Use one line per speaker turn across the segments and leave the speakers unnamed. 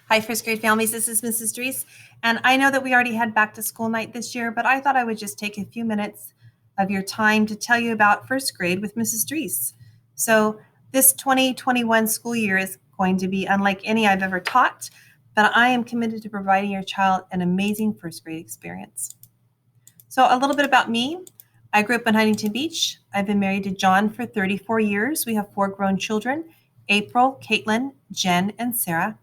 Hi, first grade families. This is Mrs. Drees. And I know that we already had back to school night this year, but I thought I would just take a few minutes of your time to tell you about first grade with Mrs. Drees. So, this 2021 school year is going to be unlike any I've ever taught, but I am committed to providing your child an amazing first grade experience. So, a little bit about me. I grew up in Huntington Beach. I've been married to John for 34 years. We have 4 grown children: April, Caitlin, Jen, and Sarah.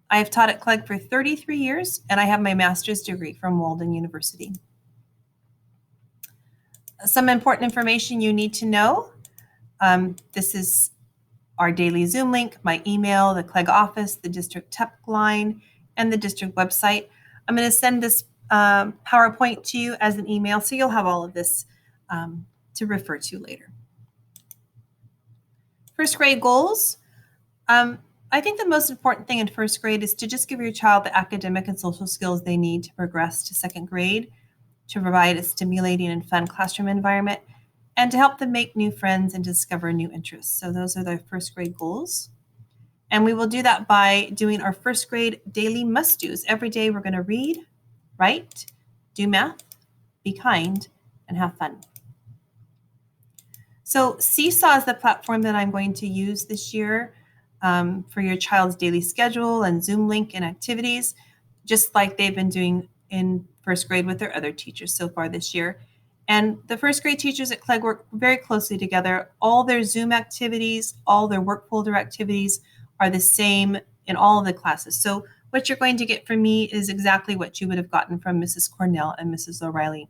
I have taught at Clegg for 33 years, and I have my master's degree from Walden University. Some important information you need to know. This is our daily Zoom link, my email, the Clegg office, the district tech line, and the district website. I'm going to send this PowerPoint to you as an email, so you'll have all of this to refer to later. First grade goals. I think the most important thing in first grade is to just give your child the academic and social skills they need to progress to second grade, to provide a stimulating and fun classroom environment, and to help them make new friends and discover new interests. So those are the first grade goals. And we will do that by doing our first grade daily must-dos. Every day we're going to read, write, do math, be kind, and have fun. So Seesaw is the platform that I'm going to use this year for your child's daily schedule and Zoom link and activities, just like they've been doing in first grade with their other teachers so far this year. And the first grade teachers at Clegg work very closely together. All their Zoom activities, all their work folder activities are the same in all of the classes. So what you're going to get from me is exactly what you would have gotten from Mrs. Cornell and Mrs. O'Reilly.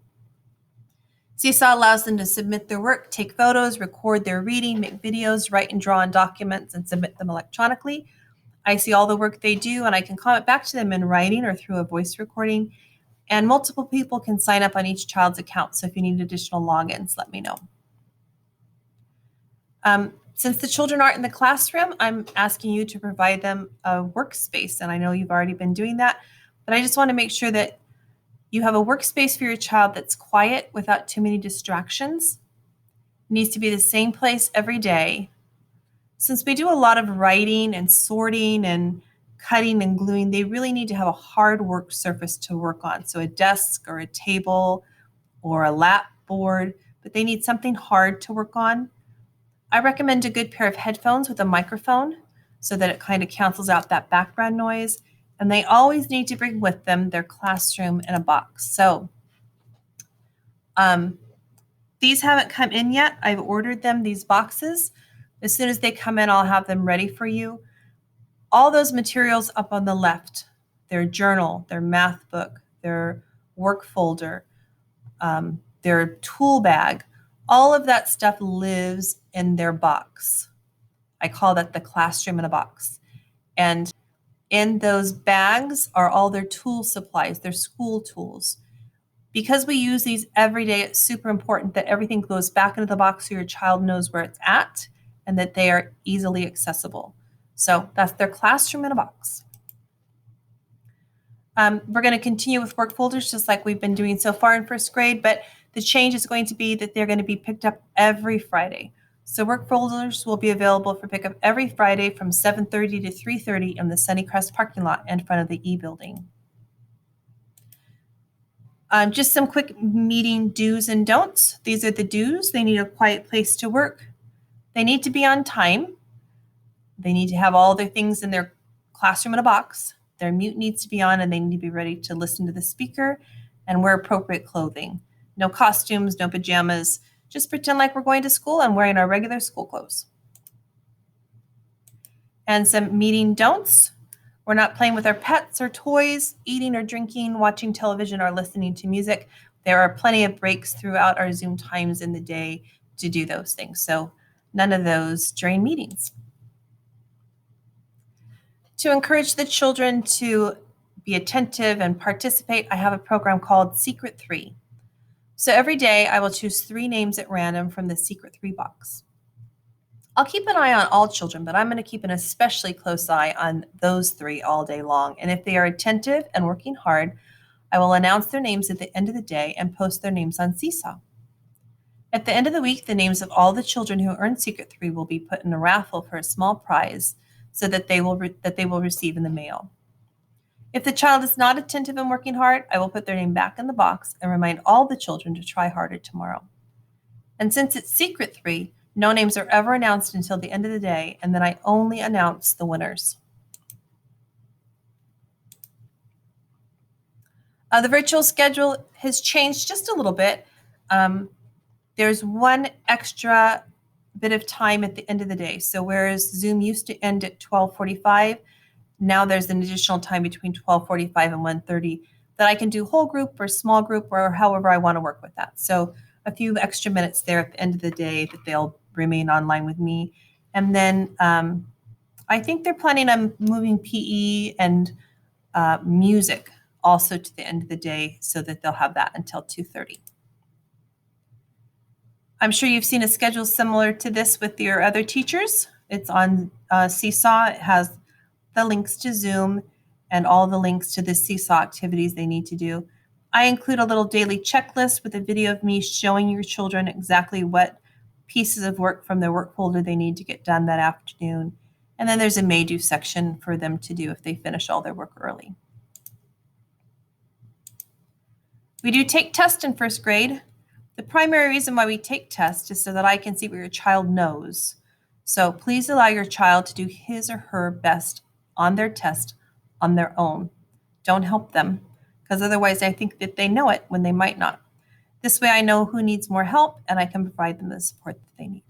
Seesaw allows them to submit their work, take photos, record their reading, make videos, write and draw on documents, and submit them electronically. I see all the work they do, and I can comment back to them in writing or through a voice recording. And multiple people can sign up on each child's account, so if you need additional logins, let me know. Since the children aren't in the classroom, I'm asking you to provide them a workspace, and I know you've already been doing that, but I just want to make sure that you have a workspace for your child that's quiet without too many distractions. It needs to be the same place every day. Since we do a lot of writing and sorting and cutting and gluing, they really need to have a hard work surface to work on. So a desk or a table or a lap board, but they need something hard to work on. I recommend a good pair of headphones with a microphone so that it kind of cancels out that background noise. And they always need to bring with them their classroom in a box. So these haven't come in yet. I've ordered them, these boxes. As soon as they come in, I'll have them ready for you. All those materials up on the left, their journal, their math book, their work folder, their tool bag, all of that stuff lives in their box. I call that the classroom in a box. And in those bags are all their tool supplies, their school tools. Because we use these every day, it's super important that everything goes back into the box so your child knows where it's at and that they are easily accessible. So that's their classroom in a box. We're going to continue with work folders just like we've been doing so far in first grade, but the change is going to be that they're going to be picked up every Friday. So work folders will be available for pickup every Friday from 7:30 to 3:30 in the Sunnycrest parking lot in front of the E building. Just some quick meeting do's and don'ts. These are the do's. They need a quiet place to work. They need to be on time. They need to have all their things in their classroom in a box. Their mute needs to be on, and they need to be ready to listen to the speaker and wear appropriate clothing. No costumes, no pajamas. Just pretend like we're going to school and wearing our regular school clothes. And some meeting don'ts. We're not playing with our pets or toys, eating or drinking, watching television, or listening to music. There are plenty of breaks throughout our Zoom times in the day to do those things. So none of those during meetings. To encourage the children to be attentive and participate, I have a program called Secret 3. So every day I will choose 3 names at random from the Secret 3 box. I'll keep an eye on all children, but I'm going to keep an especially close eye on those 3 all day long. And if they are attentive and working hard, I will announce their names at the end of the day and post their names on Seesaw. At the end of the week, the names of all the children who earned Secret 3 will be put in a raffle for a small prize so that they will receive in the mail. If the child is not attentive and working hard, I will put their name back in the box and remind all the children to try harder tomorrow. And since it's secret 3, no names are ever announced until the end of the day, and then I only announce the winners. The virtual schedule has changed just a little bit. There's one extra bit of time at the end of the day. So whereas Zoom used to end at 12:45, now there's an additional time between 12:45 and 1:30 that I can do whole group or small group or however I want to work with that. So a few extra minutes there at the end of the day that they'll remain online with me. And then I think they're planning on moving PE and music also to the end of the day so that they'll have that until 2:30. I'm sure you've seen a schedule similar to this with your other teachers. It's on Seesaw. It has the links to Zoom and all the links to the Seesaw activities they need to do. I include a little daily checklist with a video of me showing your children exactly what pieces of work from their work folder they need to get done that afternoon. And then there's a may do section for them to do if they finish all their work early. We do take tests in first grade. The primary reason why we take tests is so that I can see what your child knows. So please allow your child to do his or her best on their test on their own. Don't help them, because otherwise I think that they know it when they might not. This way I know who needs more help and I can provide them the support that they need.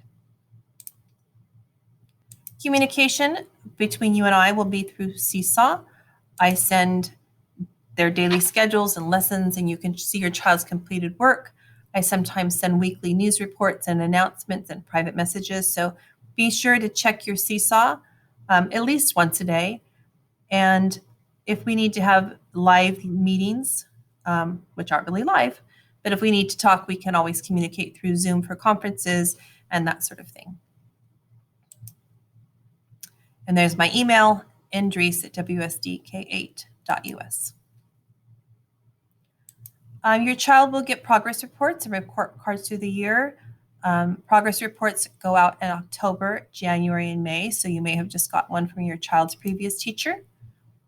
Communication between you and I will be through Seesaw. I send their daily schedules and lessons, and you can see your child's completed work. I sometimes send weekly news reports and announcements and private messages. So be sure to check your Seesaw at least once a day. And if we need to have live meetings, which aren't really live, but if we need to talk, we can always communicate through Zoom for conferences and that sort of thing. And there's my email, Drees@wsdk8.us. Your child will get progress reports and report cards through the year. Progress reports go out in October, January, and May, so you may have just got one from your child's previous teacher.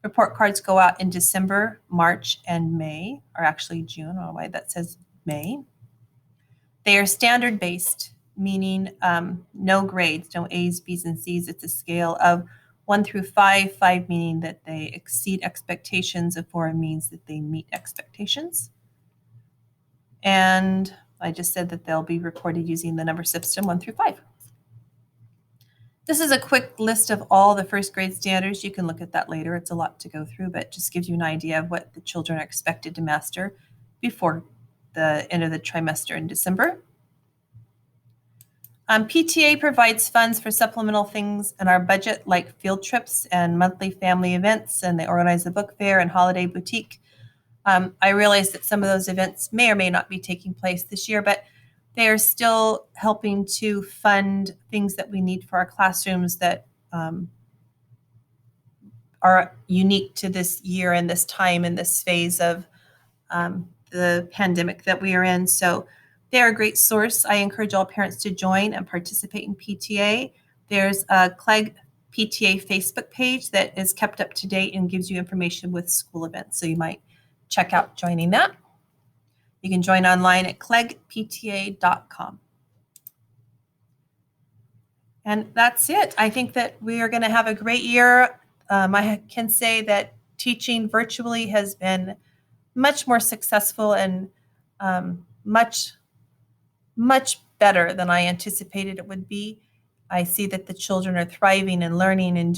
Report cards go out in December, March, and May, or actually June. I don't know why that says May. They are standard-based, meaning no grades, no A's, B's, and C's. It's a scale of 1 through 5, 5 meaning that they exceed expectations, and 4 means that they meet expectations. And I just said that they'll be reported using the number system 1 through 5. This is a quick list of all the first grade standards. You can look at that later. It's a lot to go through, but just gives you an idea of what the children are expected to master before the end of the trimester in December. PTA provides funds for supplemental things in our budget, like field trips and monthly family events, and they organize the book fair and holiday boutique. I realize that some of those events may or may not be taking place this year, but they are still helping to fund things that we need for our classrooms that are unique to this year and this time and this phase of the pandemic that we are in. So they're a great source. I encourage all parents to join and participate in PTA. There's a CLEG PTA Facebook page that is kept up to date and gives you information with school events. So you might check out joining that. You can join online at clegpta.com. And that's it. I think that we are going to have a great year. I can say that teaching virtually has been much more successful and much better than I anticipated it would be. I see that the children are thriving and learning and doing